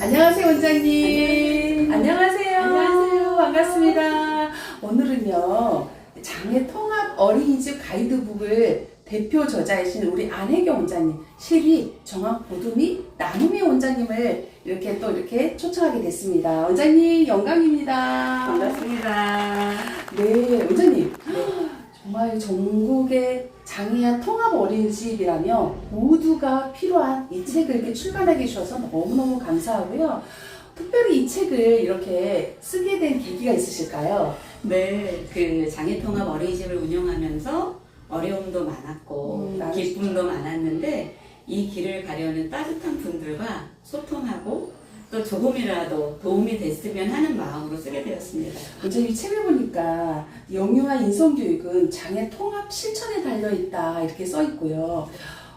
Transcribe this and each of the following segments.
안녕하세요, 원장님. 안녕하세요. 안녕하세요. 반갑습니다. 오늘은요, 장애 통합 어린이집 가이드북을 대표 저자이신 우리 안혜경 원장님, 실위, 정학 보도 및 나눔의 원장님을 이렇게 초청하게 됐습니다. 원장님, 영광입니다. 반갑습니다. 네, 원장님. 정말 전국의 장애인 통합 어린이집이라며 모두가 필요한 이 책을 이렇게 출간하게 해주셔서 너무너무 감사하고요. 특별히 이 책을 이렇게 쓰게 된 계기가 있으실까요? 네, 그 장애통합 어린이집을 운영하면서 어려움도 많았고 기쁨도 많았는데 이 길을 가려는 따뜻한 분들과 소통하고 또 조금이라도 도움이 됐으면 하는 마음으로 쓰게 되었습니다. 원장님 이 책을 보니까 영유아 인성교육은 장애 통합 실천에 달려있다 이렇게 써있고요.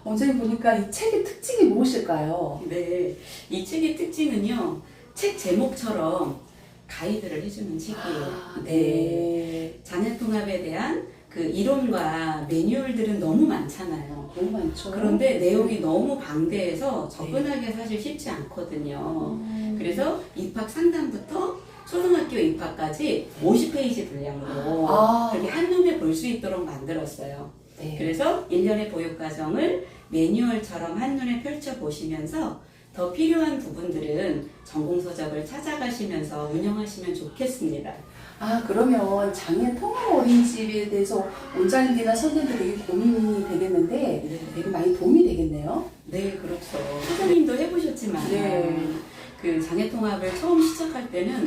원장님 보니까 이 책의 특징이 무엇일까요? 네, 이 책의 특징은요, 책 제목처럼 가이드를 해주는 책이에요. 네. 장애통합에 대한 그 이론과 매뉴얼들은 너무 많잖아요. 너무 많죠. 그런데 내용이 너무 방대해서 접근하기가 사실 쉽지 않거든요. 그래서 입학 상담부터 초등학교 입학까지 50페이지 분량으로 그렇게 한눈에 볼 수 있도록 만들었어요. 네. 그래서 1년의 보육과정을 매뉴얼처럼 한눈에 펼쳐보시면서 더 필요한 부분들은 전공서적을 찾아가시면서 운영하시면 좋겠습니다. 그러면 장애 통합 어린이집에 대해서 원장님이나 선생님들이 되게 고민이 되겠는데 되게 많이 도움이 되겠네요. 네, 그렇죠. 선생님도 해보셨지만 그 장애통합을 처음 시작할 때는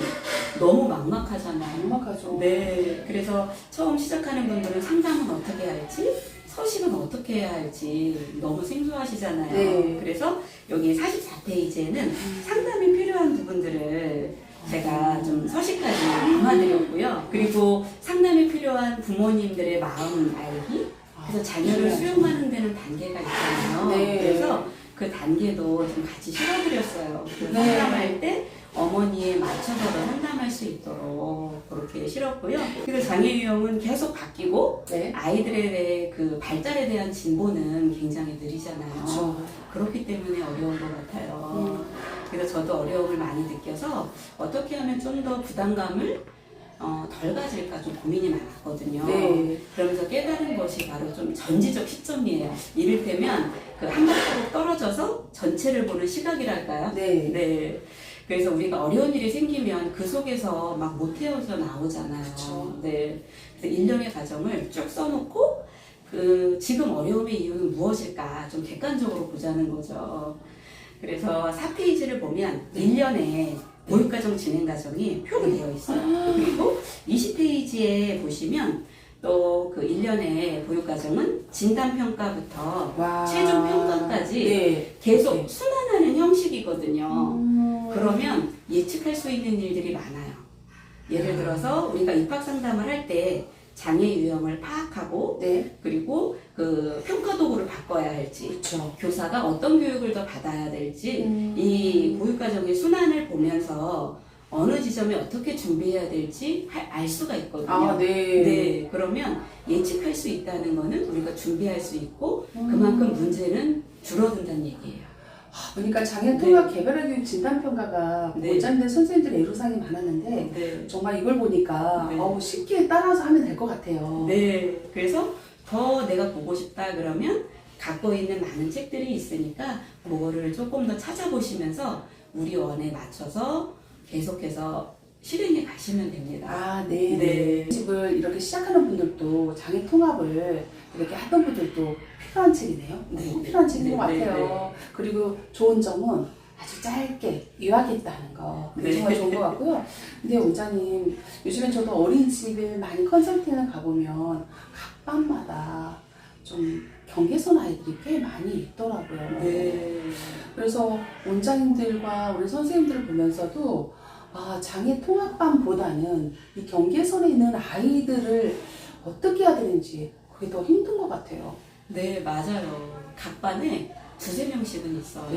너무 막막하잖아요. 막막하죠. 네, 그래서 처음 시작하는 분들은 상담은 어떻게 할지, 서식은 어떻게 해야 할지 너무 생소하시잖아요. 네. 그래서 여기 44페이지에는 상담이 필요한 부분들을 제가 좀 서식까지 담아드렸고요. 그리고 상담이 필요한 부모님들의 마음은 알기, 그래서 자녀를 수용하는 데는 단계가 있잖아요. 네. 그래서 그 단계도 좀 같이 실어드렸어요. 네. 상담할 때 어머니에 맞춰서 상담할 수 있도록 그렇게 실었고요. 그리고 장애 유형은 계속 바뀌고 아이들에 대해 그 발달에 대한 진보는 굉장히 느리잖아요. 그렇죠. 그렇기 때문에 어려운 것 같아요. 그래서 저도 어려움을 많이 느껴서 어떻게 하면 좀 더 부담감을 덜 가질까 좀 고민이 많았거든요. 네. 그러면서 깨달은 것이 바로 좀 전지적 시점이에요. 이를테면 그 한 발자국 떨어져서 전체를 보는 시각이랄까요? 네. 그래서 우리가 어려운 일이 생기면 그 속에서 막 못 헤어져 나오잖아요. 그쵸. 네. 그래서 1년의 과정을 쭉 써놓고 그 지금 어려움의 이유는 무엇일까 좀 객관적으로 보자는 거죠. 그래서 4페이지를 보면 1년에 보육과정 진행 과정이 표로 되어 있어요. 그리고 20페이지에 보시면 또 그 1년의 보육과정은 진단평가부터 최종평가까지 계속 순환하는 형식이거든요. 그러면 예측할 수 있는 일들이 많아요. 예를 들어서 우리가 입학상담을 할 때 장애 유형을 파악하고 그리고 그 평가 도구를 바꿔야 할지 교사가 어떤 교육을 더 받아야 될지 이 보육과정의 순환을 보면서 어느 지점에 어떻게 준비해야 될지 알 수가 있거든요. 네. 그러면 예측할 수 있다는 거는 우리가 준비할 수 있고 그만큼 문제는 줄어든다는 얘기예요. 그러니까 장애 통합 개별화 교육 진단평가가 원장님들 선생님들의 애로사항이 많았는데 정말 이걸 보니까 쉽게 따라서 하면 될 것 같아요. 네. 그래서 더 내가 보고 싶다 그러면 갖고 있는 많은 책들이 있으니까 그거를 조금 더 찾아보시면서 우리 원에 맞춰서 계속해서 실행해 가시면 됩니다. 네. 집을 이렇게 시작하는 분들도 장애 통합을 이렇게 하던 분들도 필요한 책이네요. 필요한 책인 것 같아요. 그리고 좋은 점은 아주 짧게 요약했다는 거. 그게 정말 좋은 것 같고요. 근데 원장님, 요즘엔 저도 어린이집에 많이 컨설팅을 가보면 각 반마다 좀 경계선 아이들이 꽤 많이 있더라고요. 그래서 원장님들과 우리 선생님들을 보면서도 장애 통합반보다는 이 경계선에 있는 아이들을 어떻게 해야 되는지 그게 더 힘든 것 같아요. 네, 맞아요. 각 반에 2~3명씩은 있어요.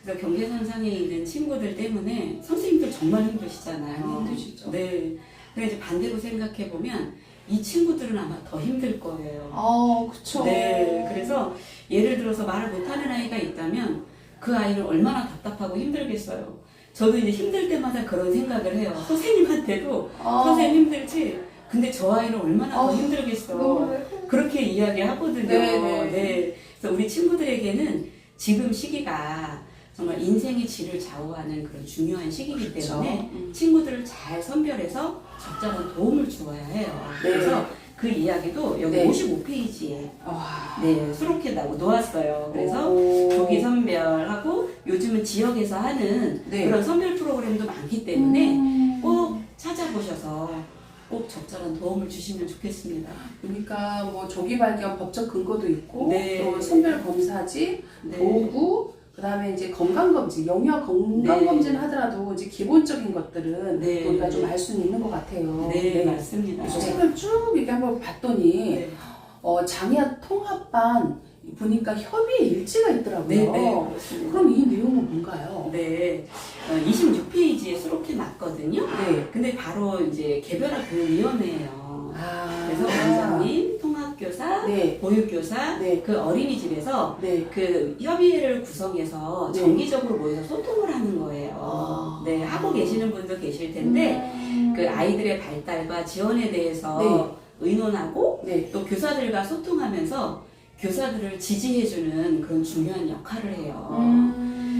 그래서 경계선상에 있는 친구들 때문에 선생님들 정말 힘드시잖아요. 힘드시죠. 네. 근데 이제 반대로 생각해보면 이 친구들은 아마 더 힘들 거예요. 그쵸. 네. 그래서 예를 들어서 말을 못하는 아이가 있다면 그 아이는 얼마나 답답하고 힘들겠어요. 저도 이제 힘들 때마다 그런 생각을 해요. 선생님한테도 선생님 힘들지? 근데 저 아이는 얼마나 더 힘들겠어. 그렇게 이야기하거든요. 네네. 네. 그래서 우리 친구들에게는 지금 시기가 정말 인생의 질을 좌우하는 그런 중요한 시기이기 때문에 친구들을 잘 선별해서 적절한 도움을 주어야 해요. 네. 그래서 그 이야기도 여기 네. 55페이지에 와. 네, 수록해 놓았어요. 그래서 오. 조기 선별하고 요즘은 지역에서 하는 네. 그런 선별 프로그램도 많기 때문에 꼭 찾아보셔서 꼭 적절한 도움을 주시면 좋겠습니다. 그러니까 뭐 조기 발견 법적 근거도 있고 네. 또 선별 검사지, 네. 도구, 그다음에 이제 건강 검진, 영유아 건강 검진 하더라도 이제 기본적인 것들은 네. 우리가 좀 알 수는 있는 것 같아요. 네, 맞습니다. 그래서 책을 쭉 이렇게 한번 봤더니 네. 장애아 통합반 보니까 협의회 일지가 있더라고요. 네, 그렇습니다. 그럼 이 내용은 뭔가요? 네, 26페이지에 수록해 놨거든요. 네. 근데 바로 이제 개별화 교육위원회예요. 그래서 원장님, 통합교사, 네. 보육교사, 네. 그 어린이집에서 네. 그 협의회를 구성해서 네. 정기적으로 모여서 소통을 하는 거예요. 네, 하고 계시는 분도 계실 텐데 그 아이들의 발달과 지원에 대해서 의논하고 네. 또 교사들과 소통하면서 교사들을 지지해주는 그런 중요한 역할을 해요.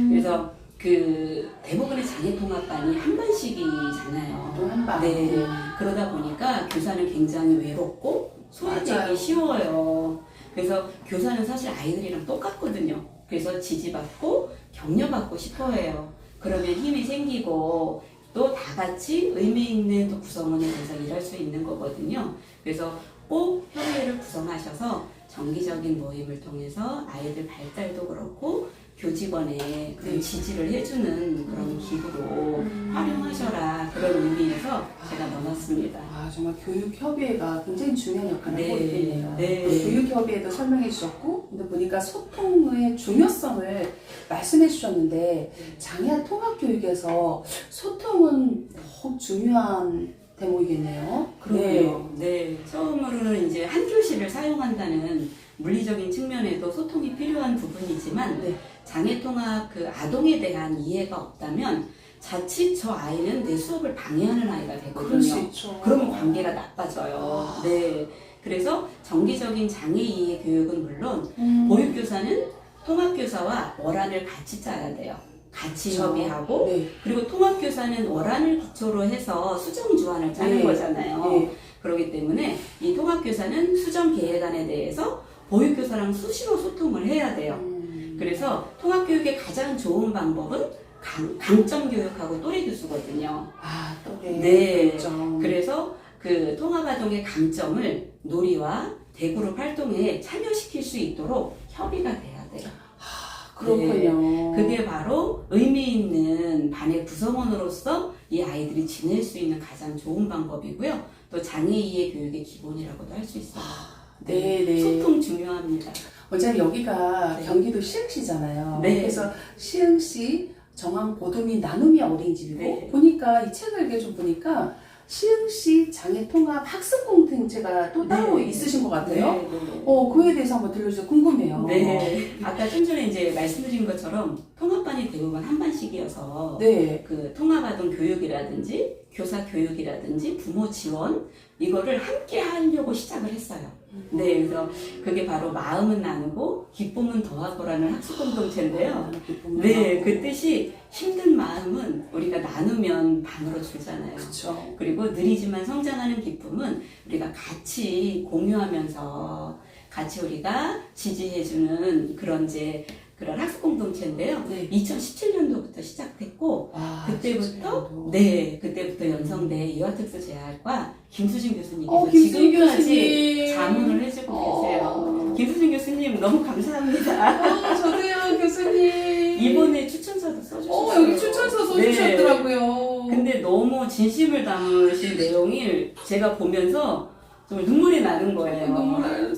그래서 그 대부분의 장애통합반이 한 반씩이잖아요. 또 한 반. 네. 그러다 보니까 교사는 굉장히 외롭고 소외되기 맞아요. 쉬워요. 그래서 교사는 사실 아이들이랑 똑같거든요. 그래서 지지받고 격려받고 싶어 해요. 그러면 힘이 생기고 또 다 같이 의미 있는 또 구성원에 대해서 일할 수 있는 거거든요. 그래서 꼭 협의회를 구성하셔서 정기적인 모임을 통해서 아이들 발달도 그렇고 교직원의 그런 지지를 해주는 그런 기구로 활용하셔라, 그런 의미에서 제가 넣어놨습니다. 아, 정말 교육협의회가 굉장히 중요한 역할을 하고 있겠네요. 네. 교육협의회도 설명해 주셨고, 근데 보니까 소통의 중요성을 말씀해 주셨는데, 장애아 통합교육에서 소통은 더욱 중요한 대목이겠네요. 그렇군요. 네. 처음으로는 이제 한 교실을 사용한다는 물리적인 측면에도 소통이 필요한 부분이지만, 네. 장애통합 그 아동에 대한 이해가 없다면 자칫 저 아이는 내 수업을 방해하는 아이가 그럴 수 되거든요. 있죠. 그러면 관계가 나빠져요. 네. 그래서 정기적인 장애 이해 교육은 물론 보육교사는 통합교사와 원안을 같이 짜야 돼요. 같이 그렇죠. 협의하고 네. 그리고 통합교사는 원안을 기초로 해서 수정주안을 짜는 네. 거잖아요. 네. 그렇기 때문에 이 통합교사는 수정 계획안에 대해서 보육교사랑 수시로 소통을 해야 돼요. 그래서 통합교육의 가장 좋은 방법은 강점 교육하고 또래 교수거든요. 아, 또 네. 그렇죠. 그래서 그 통합아동의 강점을 놀이와 대그룹 활동에 참여시킬 수 있도록 협의가 돼야 돼요. 그렇군요. 그게 바로 의미 있는 반의 구성원으로서 이 아이들이 지낼 수 있는 가장 좋은 방법이고요. 또 장애 이해 교육의 기본이라고도 할 수 있어요. 네, 네. 소통 중요합니다. 원장님 여기가 네. 경기도 시흥시잖아요. 네. 그래서 시흥시 정암 보도민 나눔이 어린이집이고 네. 보니까 이 책을 이렇게 좀 보니까 시흥시 장애통합 학습 공동체가 또 따로 네. 있으신 것 같아요. 네, 네. 그에 대해서 한번 들려주세요. 궁금해요. 네. 아까 좀 전에 이제 말씀드린 것처럼 통합반이 대부분 한 반씩이어서 네. 그 통합아동 교육이라든지 교사 교육이라든지 부모 지원 이거를 함께 하려고 시작을 했어요. 네, 그래서 그게 바로 마음은 나누고 기쁨은 더하고라는 학습 공동체인데요. 네, 그 뜻이 힘든 마음은 우리가 나누면 반으로 줄잖아요. 그렇죠. 그리고 느리지만 성장하는 기쁨은 우리가 같이 공유하면서 같이 우리가 지지해주는 그런 이제 그런 학습 공동체인데요. 네. 2017년도부터 시작됐고 그때부터 그때부터 연성대 이화특수재활과 김수진 교수님께서 김수진 지금까지 교수님. 자문을 해주고 계세요. 김수진 교수님 너무 감사합니다. 저도요, 교수님. 이번에 추천서도 써주셨어요. 여기 추천서 써주셨더라고요. 근데 너무 진심을 담으신 내용을 제가 보면서 정말 눈물이 나는 거예요. 눈물 나요.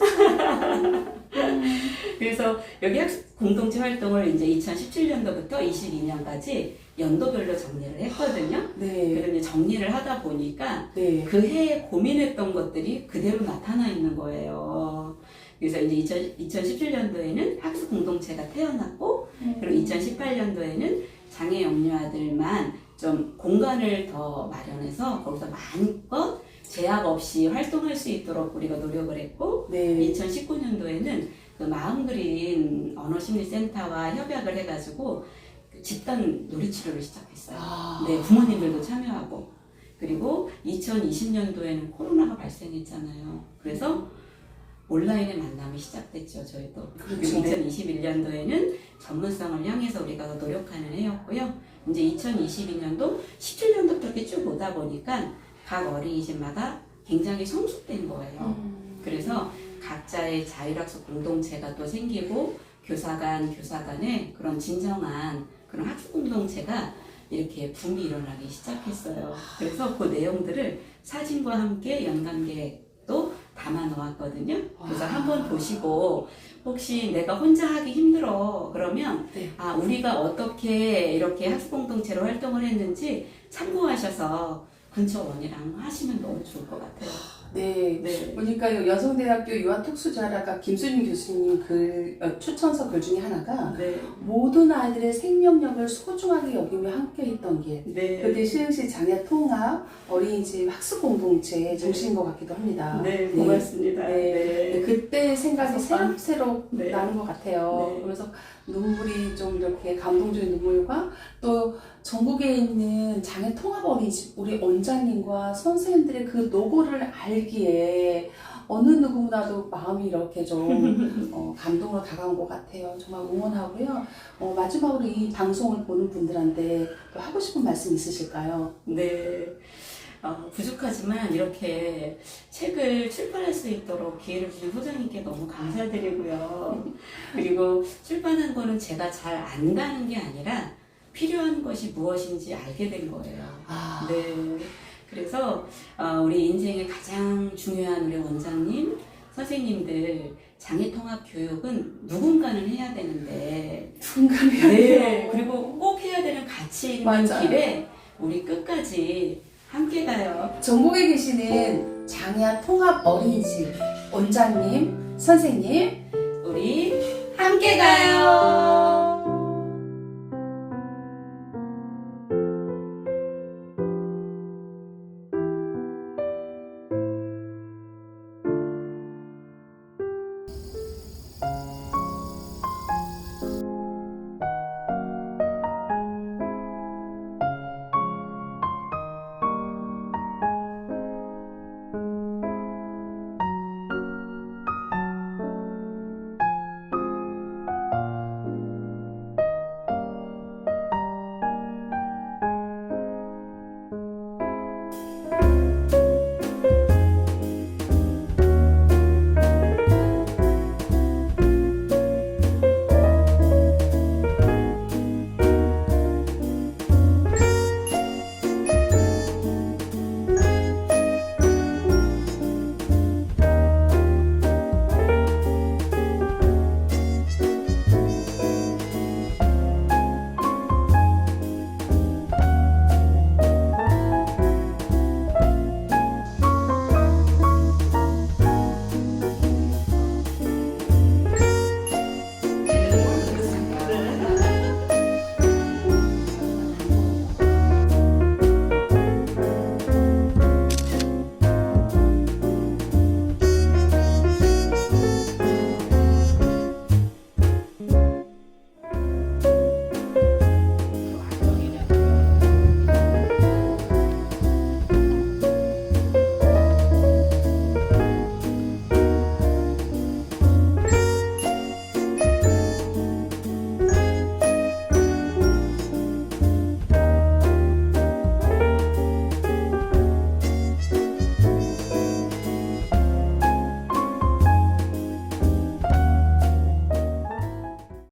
그래서 여기 학습 공동체 활동을 이제 2017년도부터 22년까지 연도별로 정리를 했거든요. 네. 그래서 이제 정리를 하다 보니까 네. 그 해에 고민했던 것들이 그대로 나타나 있는 거예요. 그래서 이제 2017년도에는 학습 공동체가 태어났고, 그리고 2018년도에는 장애 영유아들만 좀 공간을 더 마련해서 거기서 마음껏 제약 없이 활동할 수 있도록 우리가 노력을 했고, 네. 2019년도에는 그 마음그린 언어심리센터와 협약을 해가지고 그 집단 놀이치료를 시작했어요. 아. 네, 부모님들도 참여하고. 그리고 2020년도에는 코로나가 발생했잖아요. 그래서 온라인의 만남이 시작됐죠, 저희도. 그리고 그렇죠. 2021년도에는 전문성을 향해서 우리가 노력하는 해였고요. 이제 2022년도, 17년도부터 이렇게 쭉 오다 보니까 각 어린이집마다 굉장히 성숙된 거예요. 그래서 각자의 자율학습 공동체가 또 생기고 교사 간의 그런 진정한 그런 학습 공동체가 이렇게 붐이 일어나기 시작했어요. 그래서 그 내용들을 사진과 함께 연관계도 담아 놓았거든요. 그래서 한번 보시고 혹시 내가 혼자 하기 힘들어 그러면 네. 아 우리가 어떻게 이렇게 학습 공동체로 활동을 했는지 참고하셔서 근처 원이랑 하시면 너무 좋을 것 같아요. 네. 네. 보니까 여성대학교 유아특수자라가 김수진 교수님 추천서 글 중에 하나가 네. 모든 아이들의 생명력을 소중하게 여기며 함께 있던 길. 네. 그때 시흥시 장애 통합 어린이집 학습 공동체의 중심인 것 같기도 합니다. 네, 고맙습니다. 네. 그때 생각이 새록새록 네. 나는 것 같아요. 네. 그래서 눈물이 좀 이렇게 감동적인 눈물과 또 전국에 있는 장애 통합 어린이집 우리 원장님과 선생님들의 그 노고를 알기에 어느 누구보다도 마음이 이렇게 좀 감동으로 다가온 것 같아요. 정말 응원하고요. 마지막으로 이 방송을 보는 분들한테 또 하고 싶은 말씀 있으실까요? 네. 부족하지만 이렇게 책을 출판할 수 있도록 기회를 주신 소장님께 너무 감사드리고요. 그리고 출판한 거는 제가 잘 안다는 게 아니라 필요한 것이 무엇인지 알게 된 거예요. 아, 네. 그래서 우리 인생의 가장 중요한 우리 원장님, 선생님들 장애통합 교육은 누군가는 해야 되는데 순간이에요. 네. 그리고 꼭 해야 되는 가치 있는 맞아요. 길에 우리 끝까지 함께 가요. 전국에 계시는 장애 통합 어린이집 원장님, 선생님 우리 함께 가요.